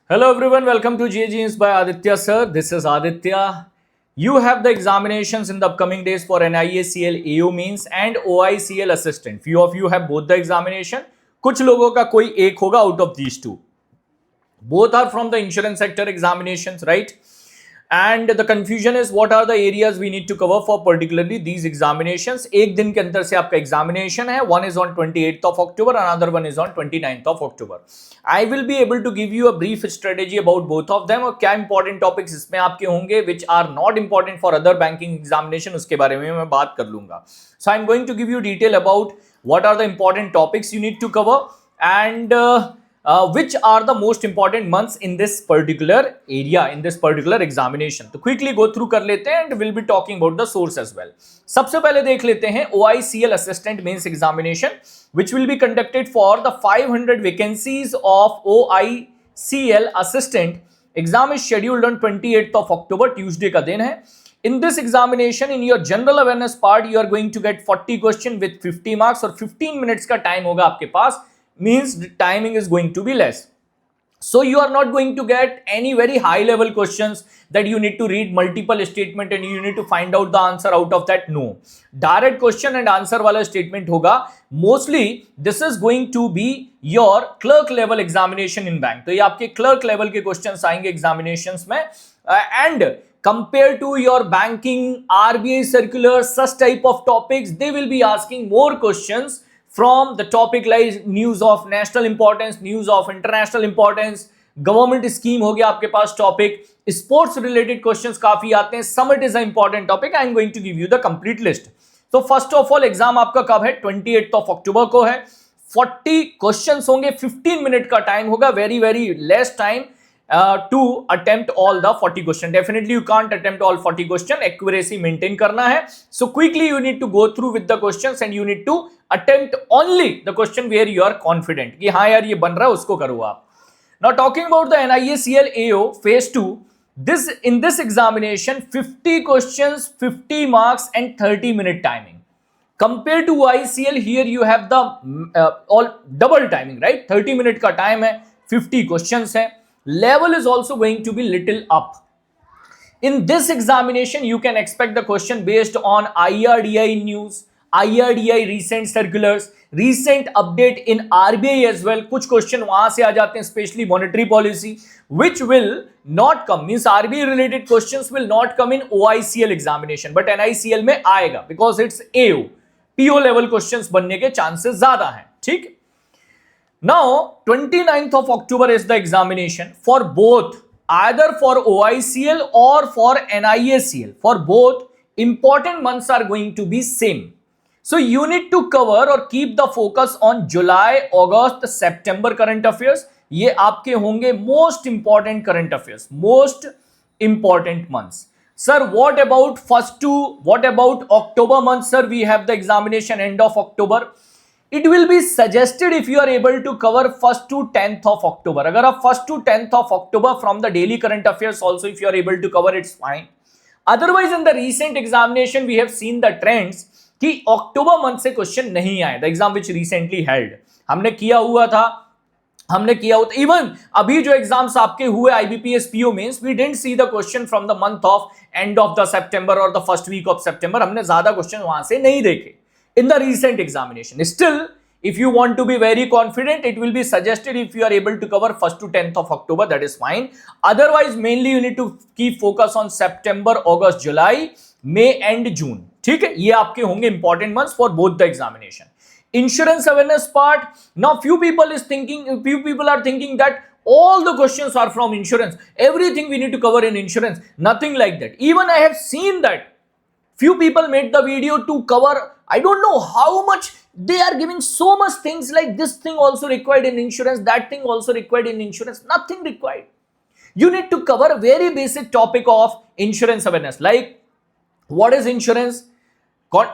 Hello everyone, welcome to GAGs by Aditya sir. This is Aditya. You have the examinations in the upcoming days for NIACL AO means and OICL assistant. Few of you have both the examination. कुछ लोगों का कोई एक होगा out of these two. Both are from the insurance sector examinations, right? And the confusion is what are the areas we need to cover for particularly these examinations. एक दिन के अंदर से आपका examination है. One is on 28th of October, another one is on 29th of October. I will be able to give you a brief strategy about both of them और क्या important topics इसमें आपके होंगे which are not important for other banking examination, उसके बारे में मैं बात कर लूंगा. So I'm going to give you detail about what are the important topics you need to cover and which are the most important months in this particular area, in this particular examination. तो quickly go through कर लेते हैं and we'll be talking about the source as well. सबसे पहले देख लेते हैं OICL Assistant Mains Examination which will be conducted for the 500 vacancies of OICL Assistant. Exam is scheduled on 28th of October, Tuesday का दिन है. In this examination, in your general awareness part, you are going to get 40 question with 50 marks और 15 minutes का time होगा आपके पास. Means the timing is going to be less. So you are not going to get any very high level questions that you need to read multiple statement and you need to find out the answer out of that. No, direct question and answer wala statement hoga. Mostly this is going to be your clerk level examination in bank. तो ये आपके clerk level के questions आएंगे examinations में and compared to your banking, RBI circulars, such type of topics, they will be asking more questions from the topic like news of national importance, news of international importance, government scheme हो गया आपके पास topic, sports related questions काफी आते हैं. Summit is a important topic. I am going to give you the complete list. तो first of all exam आपका कब है? 28th ऑफ अक्टूबर को है. 40 क्वेश्चंस होंगे, 15 मिनट का टाइम होगा. Very very less time to attempt all the 40 question. Definitely you can't attempt all 40 question. Accuracy maintain करना है. So quickly you need to go through with the questions and you need to attempt only the question where you are confident कि हाँ यार ये बन रहा है, उसको करो आप. Now talking about the NIACL AO phase 2, in this examination 50 questions, 50 marks and 30-minute timing. Compared to ICL, here you have the all double timing, right? 30 minute का time है, 50 questions है. Level is also going to be little up. In this examination, you can expect the question based on IRDI news, IRDI recent circulars, recent update in RBI as well. कुछ question वहां से आ जाते हैं, specially monetary policy, which will not come, means RBI related questions will not come in OICL examination, but NICL में आएगा because it's AO, PO level questions बनने के chances ज्यादा हैं. ठीक. Now 29th of October is the examination for both, either for OICL or for NIACL. For both, important months are going to be same. So you need to cover or keep the focus on July, August, September current affairs. ये आपके होंगे most important current affairs, most important months. Sir, what about first two? What about October month, sir? We have the examination end of October. It will be suggested if you are able to cover 1st to 10th of October. अगर आप 1st to 10th of October from the daily current affairs also if you are able to cover, it's fine. Otherwise in the recent examination we have seen the trends कि October month से question नहीं आए. The exam which recently held, हमने किया हुआ even अभी जो exams आपके हुए IBPS PO means, we didn't see the question from the month of end of the September or the first week of September. हमने ज्यादा question वहां से नहीं देखे in the recent examination. Still, if you want to be very confident, it will be suggested if you are able to cover 1st to 10th of October, that is fine. Otherwise, mainly you need to keep focus on September, August, July, May and June. ठीक है, ये आपके होंगे important months for both the examination. Insurance awareness part. Now, few people are thinking that all the questions are from insurance. Everything we need to cover in insurance. Nothing like that. Even I have seen that few people made the video to cover, I don't know how much, they are giving so much things like this thing also required in insurance, that thing also required in insurance. Nothing required. You need to cover a very basic topic of insurance awareness, like what is insurance,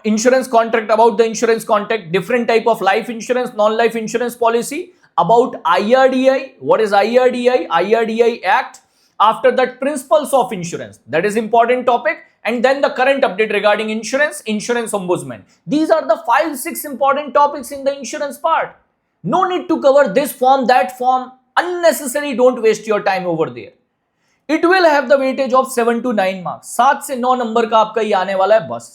insurance contract, about the insurance contract, different type of life insurance, non-life insurance policy, about IRDI, what is IRDI, IRDI Act, after that principles of insurance, that is important topic, and then the current update regarding insurance, insurance ombudsman. These are the 5-6 important topics in the insurance part. No need to cover this form, that form. Unnecessary, don't waste your time over there. It will have the weightage of 7 to 9 marks. 7 से 9 number का आपका ये आने वाला है बस.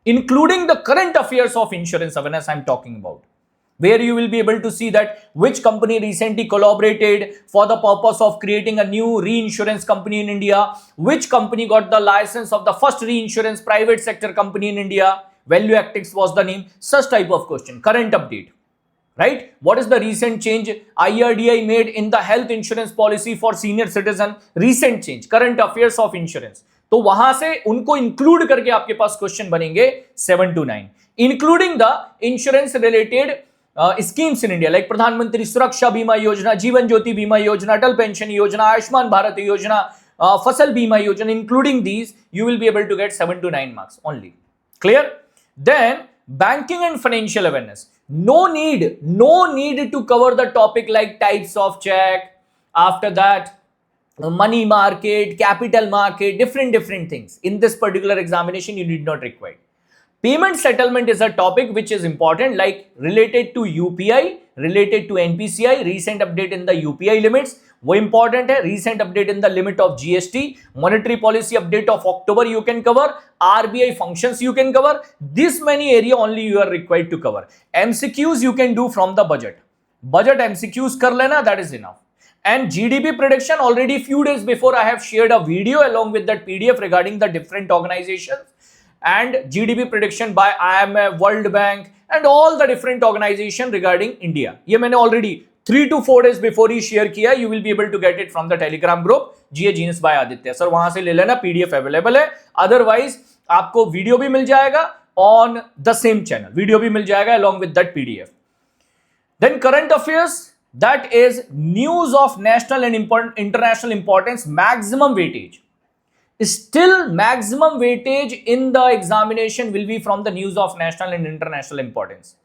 Including the current affairs of insurance awareness I'm talking about, where you will be able to see that which company recently collaborated for the purpose of creating a new reinsurance company in India, which company got the license of the first reinsurance private sector company in India, ValueActix was the name, such type of question, current update, right? What is the recent change IRDAI made in the health insurance policy for senior citizen, recent change, current affairs of insurance. तो वहां से उनको include करके आपके पास question बनेंगे 7 to 9, including the insurance related schemes in India, like प्रधानमंत्री सुरक्षा बीमा योजना, जीवन ज्योति बीमा योजना, अटल पेंशन योजना, आयुष्मान भारत योजना, फसल बीमा योजना, including these you will be able to get 7 to 9 marks only. Clear? Then banking and financial awareness. No need to cover the topic like types of check. After that, money market, capital market, different things. In this particular examination, you did not require. Payment settlement is a topic which is important, like related to UPI, related to NPCI, recent update in the UPI limits. वो important है, recent update in the limit of GST, monetary policy update of October you can cover, RBI functions you can cover. This many area only you are required to cover. MCQs you can do from the budget. Budget MCQs कर लेना, that is enough. And GDP prediction, already few days before I have shared a video along with that PDF regarding the different organizations and GDP prediction by IMF, World Bank and all the different organization regarding India. ये मैंने already 3 to 4 days before he share किया. You will be able to get it from the Telegram group GA Genius by Aditya. Sir वहां से ले लेना, PDF available है. Otherwise आपको video भी मिल जाएगा on the same channel. Video भी मिल जाएगा along with that PDF. Then current affairs. That is news of national and international importance, maximum weightage. Still maximum weightage in the examination will be from the news of national and international importance.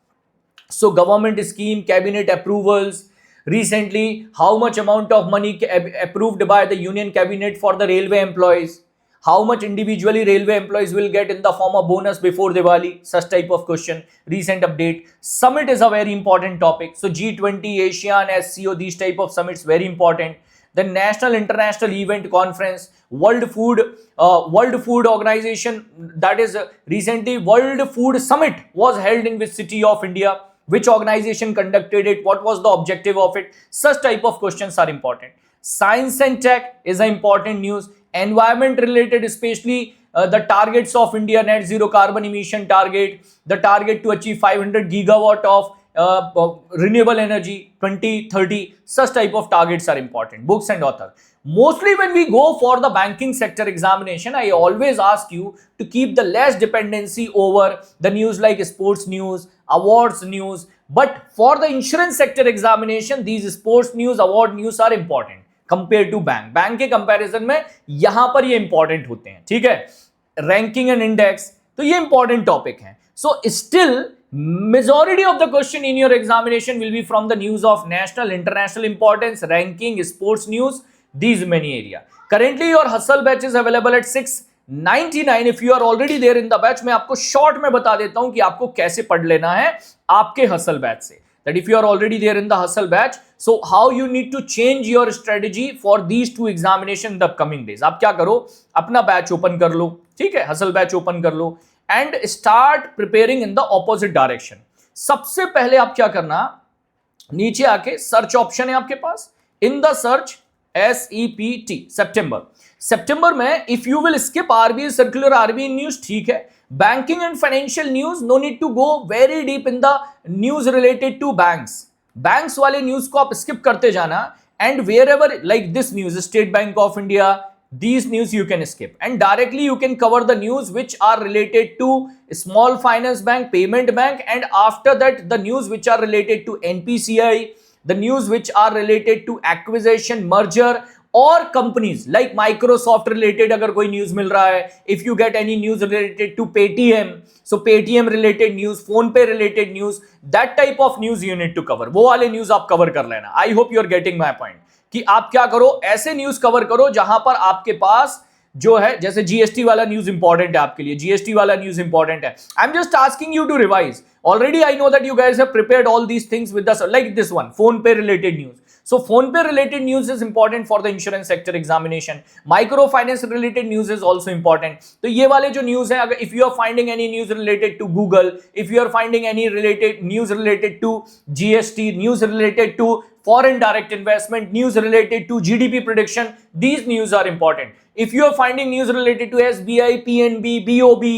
So government scheme, cabinet approvals, recently how much amount of money approved by the union cabinet for the railway employees, how much individually railway employees will get in the form of bonus before Diwali, such type of question, recent update. Summit is a very important topic. So G20, ASEAN, SCO, these type of summits very important. The national international event conference, World Food Organization, that is recently World Food Summit was held in which city of India, which organization conducted it, what was the objective of it, such type of questions are important. Science and tech is an important news. Environment related, especially the targets of India, net zero carbon emission target, the target to achieve 500 gigawatt of renewable energy 2030, such type of targets are important. Books and author. Mostly when we go for the banking sector examination, I always ask you to keep the less dependency over the news like sports news, awards news. But for the insurance sector examination, these sports news, award news are important compare to bank के comparison में यहां पर ये important होते हैं. ठीक है, ranking and index, तो ये इंपॉर्टेंट टॉपिक है. So still majority of the question in your examination will be from the news of national, international importance, ranking, sports news, these many area. Currently your hustle batch is available at 699. if you are already there in the batch, मैं आपको short में बता देता हूं कि आपको कैसे पढ़ लेना है आपके हसल बैच से. That if you are already there in the hustle batch, so how you need to change your strategy for these two examination in the upcoming days. आप क्या करो, अपना बैच ओपन कर लो, ठीक है, हसल बैच ओपन कर लो and start preparing in the opposite direction. सबसे पहले आप क्या करना, नीचे आके सर्च ऑप्शन है आपके पास, in the search SEPT सितंबर में if you will skip RBI circular, RBI news, ठीक है. Banking and financial news, no need to go very deep in the news related to banks वाले news को आप skip करते जाना, and wherever like this news, State Bank of India, these news you can skip and directly you can cover the news which are related to small finance bank, payment bank, and after that the news which are related to NPCI, the news which are related to acquisition, merger और companies like Microsoft related अगर कोई news मिल रहा है, if you get any news related to Paytm, so Paytm related news, PhonePe related news, that type of news you need to cover. वो वाले news आप cover कर लेना. I hope you are getting my point कि आप क्या करो, ऐसे न्यूज कवर करो जहां पर आपके पास जो है, जैसे जीएसटी वाला न्यूज इंपॉर्टेंट है आपके लिए, जीएसटी वाला न्यूज इंपॉर्टेंट है. I am just asking you to revise. Already I know that you guys have prepared all these things with us, like this one, phone pay related news. So phone pay related news is important for the insurance sector examination. Microfinance related news is also important. तो ये वाले जो news है, अगर if you are finding any news related to Google, if you are finding any related news related to GST, news related to foreign direct investment, news related to GDP prediction, these news are important. If you are finding news related to SBI, PNB, BOB,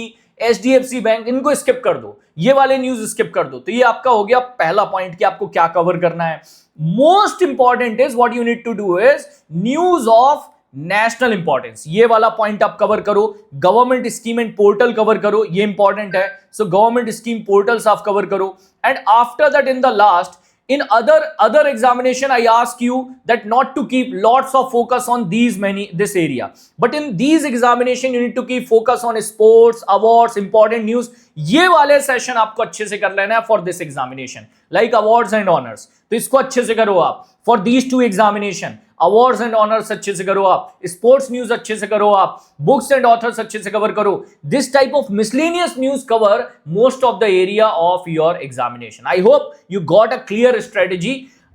HDFC bank, इनको skip कर दो, ये वाले news skip कर दो. तो ये आपका हो गया पहला पॉइंट कि आपको क्या कवर करना है. Most important is what you need to do is news of national importance. ये वाला पॉइंट आप कवर करो. Government scheme and portal cover करो, ये इंपॉर्टेंट है. सो गवर्नमेंट स्कीम पोर्टल्स आप कवर करो. And after that in the last, in other examination, I ask you that not to keep lots of focus on this area, but in these examination you need to keep focus on sports, awards, important news. ये वाले session आपको अच्छे से कर लेना है for this examination, like awards and honors. तो इसको अच्छे से करो आप. For these two examination, awards and honours अच्छे से करो आप, स्पोर्ट्स न्यूज अच्छे से करो आप, बुक्स एंड ऑथर्स अच्छे से कवर करो. This type of miscellaneous news cover most of the area of your examination. I hope you got a clear strategy.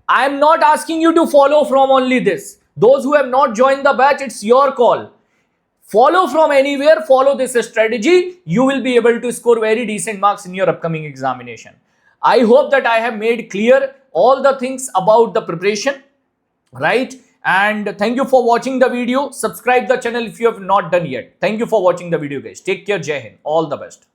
I am not asking you to follow from only this. Those who have not joined the batch, it's your call. Follow from anywhere, follow this strategy. You will be able to score very decent marks in your upcoming examination. I hope that I have made clear all the things about the preparation, right? And thank you for watching the video. Subscribe the channel if you have not done yet. Thank you for watching the video, guys. Take care. Jai Hind. All the best.